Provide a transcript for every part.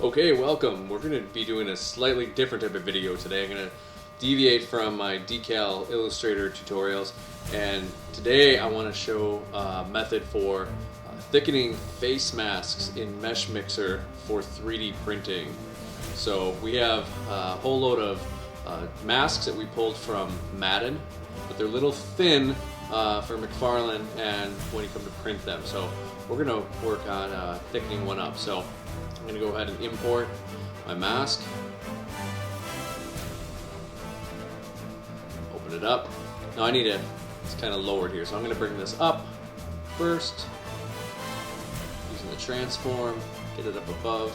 Okay, welcome. We're going to be doing a slightly different type of video today. I'm going to deviate from my decal illustrator tutorials, and today I want to show a method for thickening face masks in Meshmixer for 3D printing. So we have a whole load of masks that we pulled from Madden, but they're a little thin for McFarlane and when you come to print them. So we're going to work on thickening one up. So I'm going to go ahead and import my mask. Open it up. Now I need it, it's kind of lowered here, so I'm going to bring this up first. Using the transform, get it up above.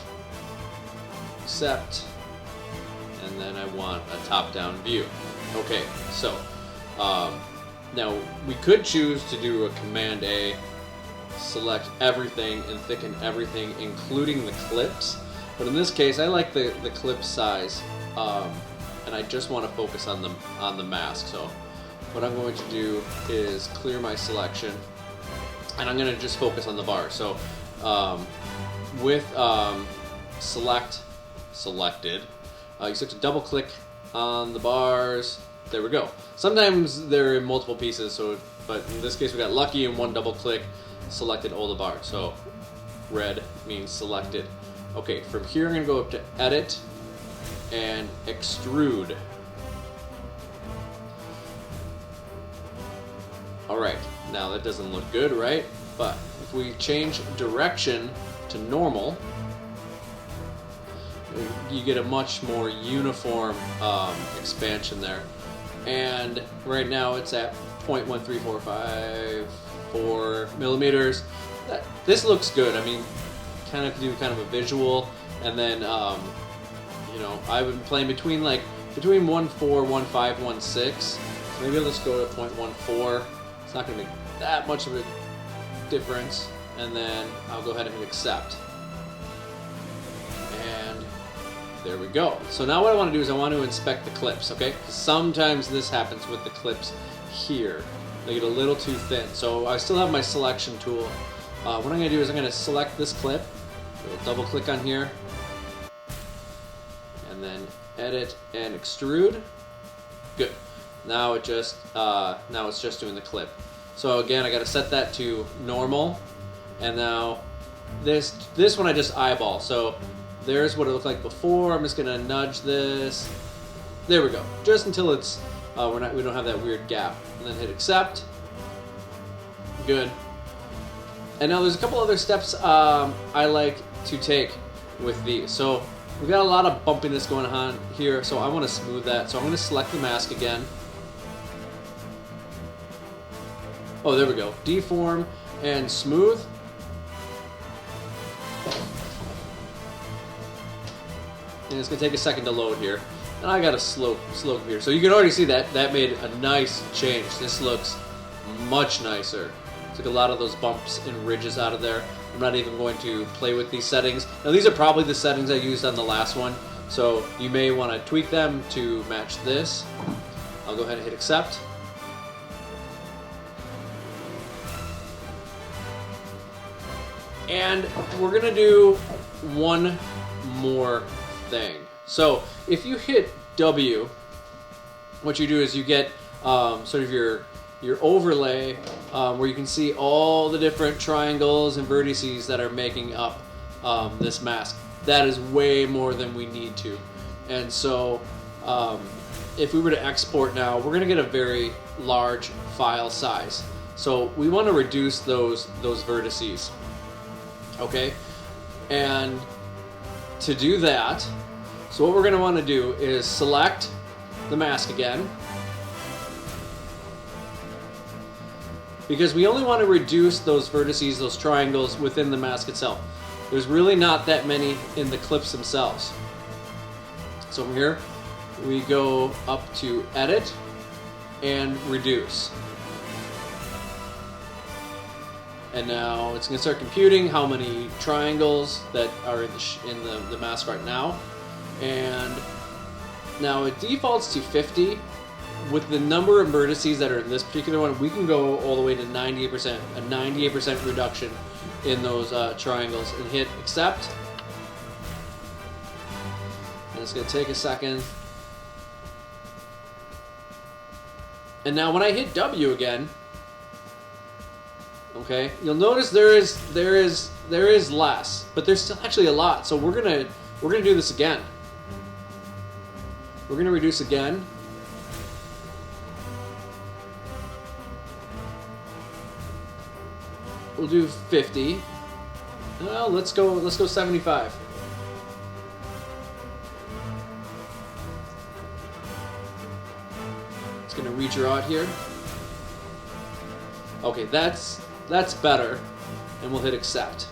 Accept. And then I want a top-down view. Okay, so now we could choose to do a Command A, select everything and thicken everything, including the clips. But in this case, I like the clip size, and I just want to focus on the mask. So what I'm going to do is clear my selection, and I'm going to just focus on the bar. So with selected, you just have to double click on the bars. There we go. Sometimes they're in multiple pieces, but in this case we got lucky and one double click selected all the bars. So red means selected. Okay, from here I'm going to go up to edit and extrude. Alright, now that doesn't look good, right? But if we change direction to normal, you get a much more uniform expansion there. And right now it's at 0.13454 millimeters. This looks good. I mean, kind of do kind of a visual, and then you know, I've been playing between 1.4, 1.5, 1.6. So maybe I'll just go to 0.14. It's not going to make that much of a difference, and then I'll go ahead and hit accept. And there we go. So now what I want to do is I want to inspect the clips, okay? Because sometimes this happens with the clips here. They get a little too thin. So I still have my selection tool. What I'm going to do is I'm going to select this clip. We'll double click on here. And then edit and extrude. Good. Now it's just doing the clip. So again, I got to set that to normal. And now this one I just eyeball. So there's what it looked like before. I'm just gonna nudge this. There we go. Just until it's we don't have that weird gap. And then hit accept. Good. And now there's a couple other steps I like to take with these. So we've got a lot of bumpiness going on here, so I want to smooth that. So I'm going to select the mask again. Oh, there we go. Deform and smooth. And it's going to take a second to load here. And I got a slope here. So you can already see that made a nice change. This looks much nicer. Took a lot of those bumps and ridges out of there. I'm not even going to play with these settings. Now these are probably the settings I used on the last one. So you may want to tweak them to match this. I'll go ahead and hit accept. And we're going to do one more thing. So if you hit W, what you do is you get sort of your overlay where you can see all the different triangles and vertices that are making up this mask. That is way more than we need to. And so if we were to export now, we're going to get a very large file size. So we want to reduce those vertices. Okay? And to do that, so what we're going to want to do is select the mask again, because we only want to reduce those vertices, those triangles within the mask itself. There's really not that many in the clips themselves. So from here, we go up to edit and reduce. And now it's going to start computing how many triangles that are in the mask right now. And now it defaults to 50. With the number of vertices that are in this particular one, we can go all the way to 98%, a 98% reduction in those triangles, and hit accept. And it's going to take a second. And now when I hit W again, okay, you'll notice there is less, but there's still actually a lot. So we're gonna do this again. We're gonna reduce again. We'll do 50. Well, let's go 75. It's gonna redraw it here. Okay, that's better, and we'll hit accept.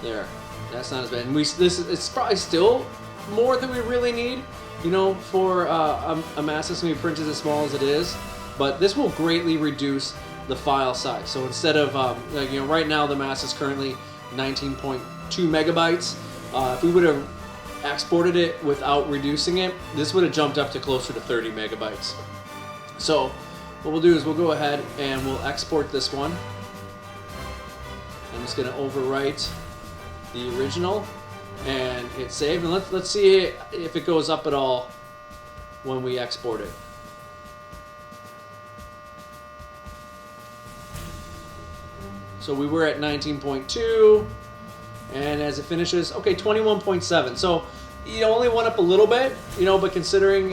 There, that's not as bad. And it's probably still more than we really need, you know, for a mask that's gonna be printed as small as it is. But this will greatly reduce the file size. So instead of like, you know, right now the mask is currently 19.2 megabytes. If we would have exported it without reducing it, this would have jumped up to closer to 30 megabytes. So what we'll do is we'll go ahead and we'll export this one. I'm just going to overwrite the original and hit save. And let's see if it goes up at all when we export it. So we were at 19.2, and as it finishes, okay, 21.7. So you only went up a little bit, you know, but considering,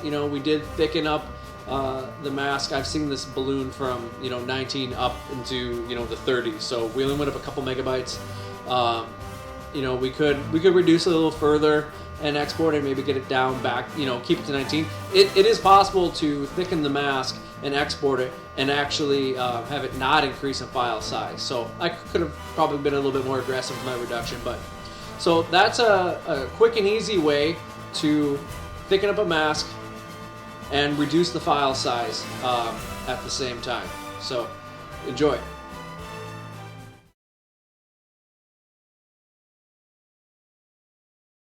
you know, we did thicken up the mask. I've seen this balloon from, you know, 19 up into, you know, the 30s. So we only went up a couple megabytes. You know, we could reduce it a little further and export it, maybe get it down back, you know, keep it to 19. It is possible to thicken the mask and export it and actually have it not increase in file size. So I could have probably been a little bit more aggressive with my reduction, but so that's a quick and easy way to thicken up a mask and reduce the file size at the same time. So enjoy.